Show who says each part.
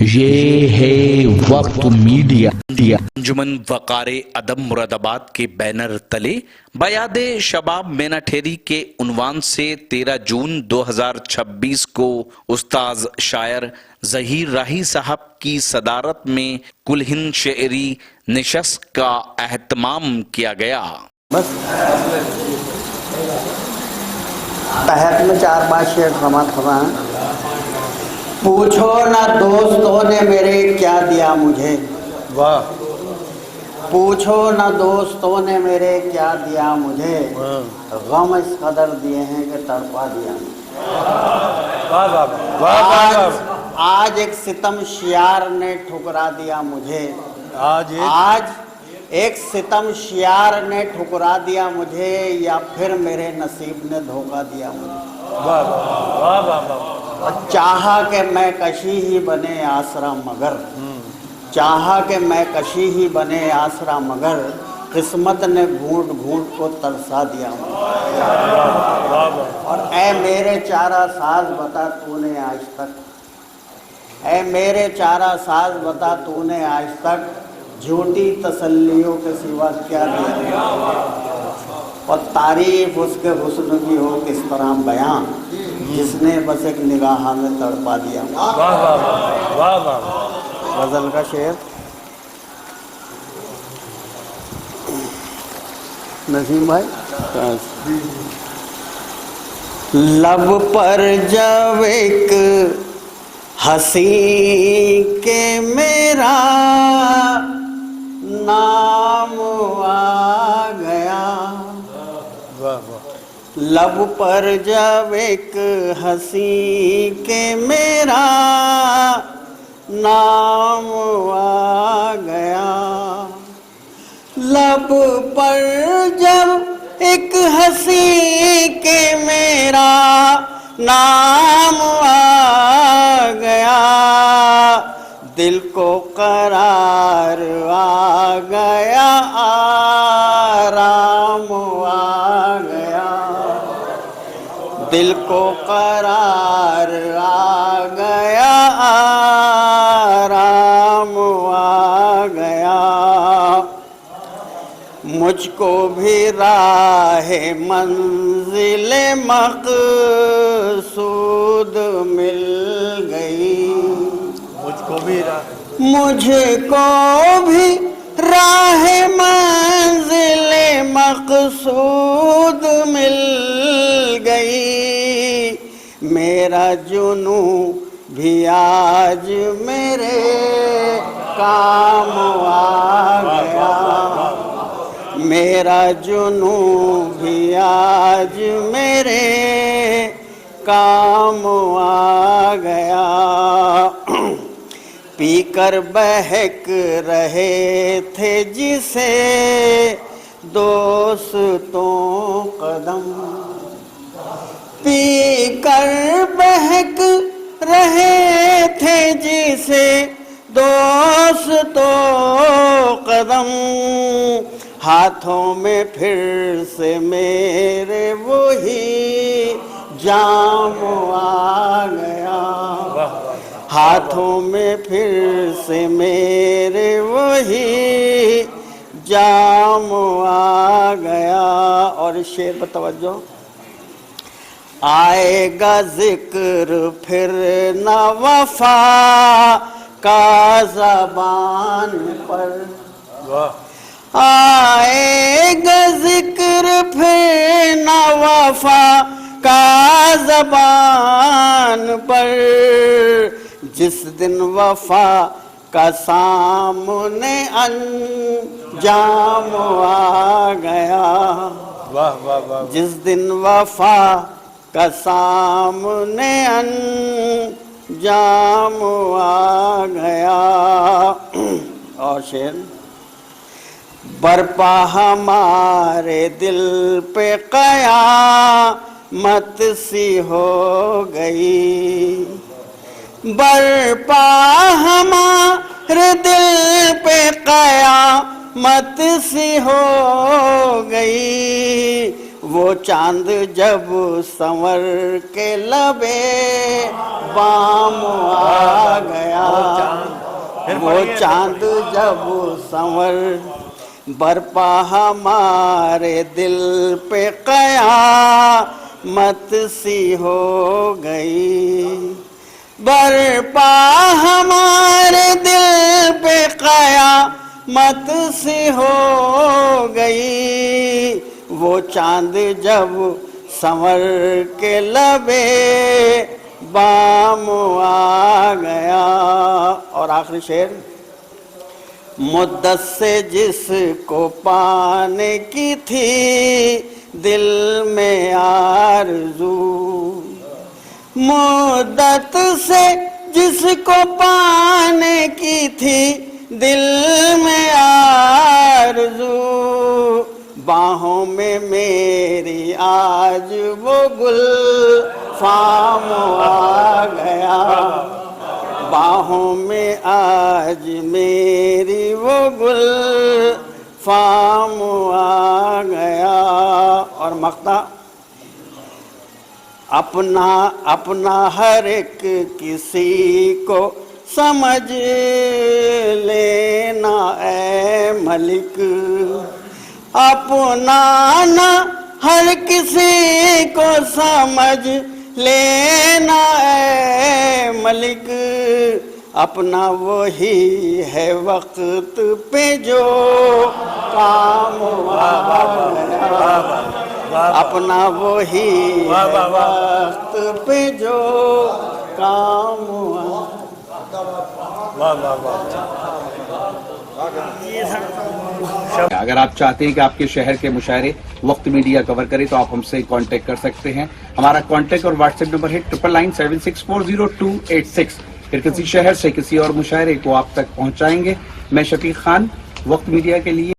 Speaker 1: یہ ہے وقت میڈیا۔
Speaker 2: انجمن وقار ادب مراد آباد کے بینر تلے بیاد شباب مینا ٹھیری کے عنوان سے 13 جون 2026 کو استاذ شاعر ظہیر راہی صاحب کی صدارت میں کل ہند شعری نشست کا اہتمام کیا گیا۔
Speaker 3: بس تحت میں 4-5 شعر سماعت فرمائیں۔ پوچھو نہ دوستوں نے میرے کیا دیا مجھے،
Speaker 4: واہ،
Speaker 3: پوچھو نہ دوستوں نے میرے کیا دیا مجھے، غم اس قدر دیے ہیں کہ تڑپا دیا مجھے۔ آج ایک ستم شیار نے ٹھکرا دیا مجھے، آج ایک ستم شیار نے ٹھکرا دیا مجھے، یا پھر میرے نصیب نے دھوکہ دیا مجھے۔ چاہا کہ میں کشی ہی بنے آسرا مگر، چاہا کہ میں کشی ہی بنے آسرا مگر، قسمت نے گھونٹ گھونٹ کو ترسا دیا مجھے۔ اور اے میرے چارہ ساز بتا تو نے آج تک، اے میرے چارہ ساز بتا تو نے آج تک جھوٹی تسلیوں کے سوا کیا دیا، اور تعریف اس کے حسن کی ہو کس طرح بیان، جس نے بس ایک نگاہ میں تڑپا دیا۔ غزل کا شعر نسیم بھائی۔ لب پر جب ایک ہنسی کے میرا نام آ گیا، لب پر جب ایک ہنسی کے میرا نام آ گیا، لب پر جب ایک ہنسی کے میرا نام آ گیا، دل کو قرار آ گیا، آرام آ گیا، دل کو قرار آ گیا، آرام آ گیا، مجھ کو بھی راہ منزل مقصود مل گئی، مجھ کو بھی راہ منزل مقصود مل گئی، میرا جنوں بھی آج میرے کام آ گیا، میرا جنوں بھی آج میرے کام آ گیا، پی کر بہک رہے تھے جسے دوستوں قدم، پی کر بہک رہے تھے جسے دوستوں قدم، ہاتھوں میں پھر سے میرے وہی جام آ گیا، ہاتھوں میں پھر سے میرے وہی جام آ گیا۔ اور شعر پر توجہ۔ آئے گا ذکر پھر نہ وفا کا زبان پر، آئے گا ذکر پھر نہ وفا کا زبان پر، جس دن وفا کا سامنے انجام آ گیا، جس دن وفا کا سامنے انجام آ گیا۔ اور شعر۔ برپا ہمارے دل پہ قیامت سی ہو گئی، برپا ہمارے دل پہ قیامت سی ہو گئی، وہ چاند جب سنور کے لبے بام آ گیا، وہ چاند جب سنور برپا ہمارے دل پہ قیامت سی ہو گئی، برپا ہمارے دل پہ قیامت سی ہو گئی، وہ چاند جب سنور کے لبے بام آ گیا۔ اور آخری شعر، مدت سے جس کو پانے کی تھی دل میں آرزو، مدت سے جس کو پانے کی تھی دل میں آرزو، باہوں میں میری آج وہ گل فام آ گیا، باہوں میں آج میری وہ گل فام آ گیا۔ اور مقطع، اپنا ہر ایک کسی کو سمجھ لینا اے ملک، اپنا نہ ہر کسی کو سمجھ لینا اے ملک، اپنا وہی ہے وقت پہ جو کام آ گیا، اپنا وہی ہے وقت پہ جو کام آ
Speaker 4: اگر آپ چاہتے ہیں کہ آپ کے شہر کے مشاعرے وقت میڈیا کور کرے تو آپ ہم سے کانٹیکٹ کر سکتے ہیں۔ ہمارا کانٹیکٹ اور واٹس ایپ نمبر ہے 9997640286۔ پھر کسی شہر سے کسی اور مشاعرے کو آپ تک پہنچائیں گے۔ میں شفیق خان، وقت میڈیا کے لیے